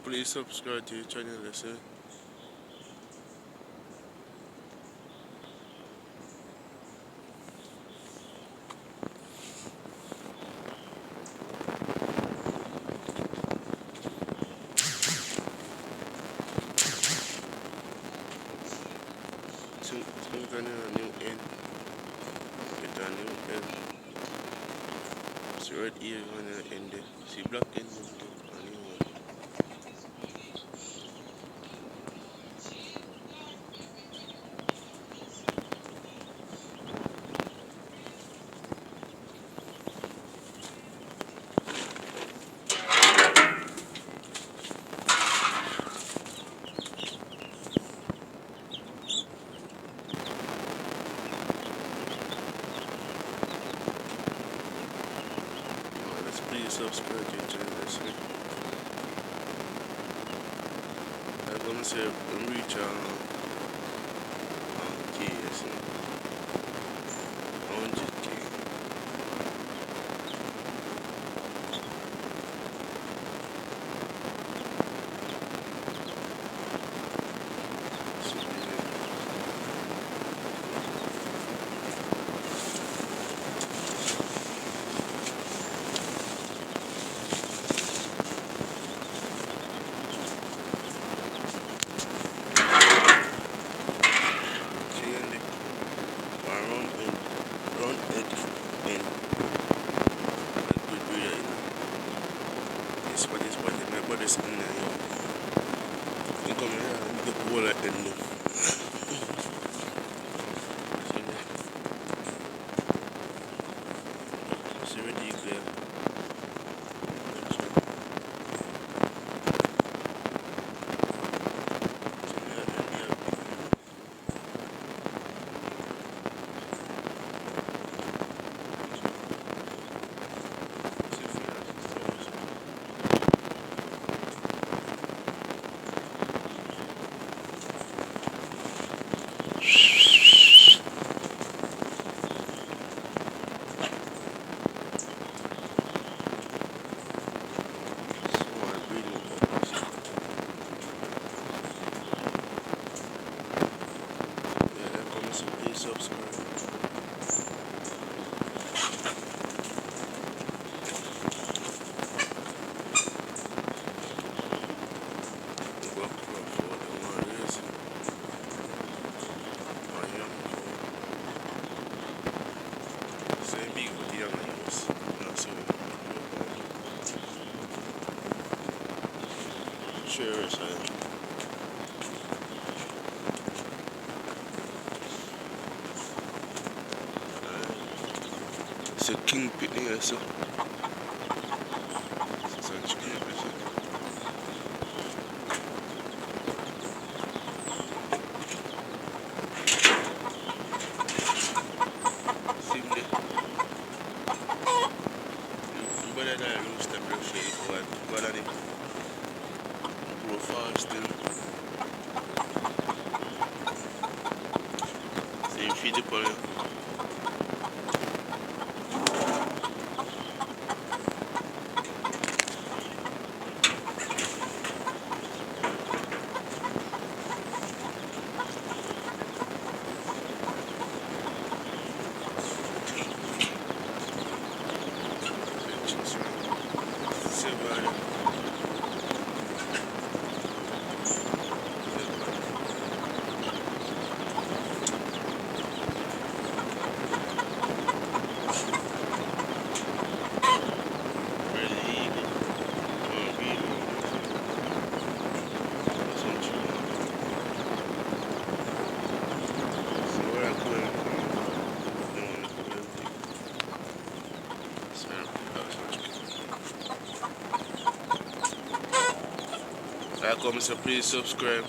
please subscribe to your channel, listen. Think on a new end. Get a new end. See right here on the end there. See black end there. A new one. Let's please subscribe to your channel, listen. I'm gonna say reach K, listen. 100K. Run it in. Good breeder, you know. This spot, my body's in there, yo. You come here and get the whole of them, no. See where you clear. Please subscribe. Sure, son. It's a king pit here, so. It's a chicken pit. See me there. You better than lose the blood shade, but I didn't grow fast still. So you feed the on I come, so please subscribe.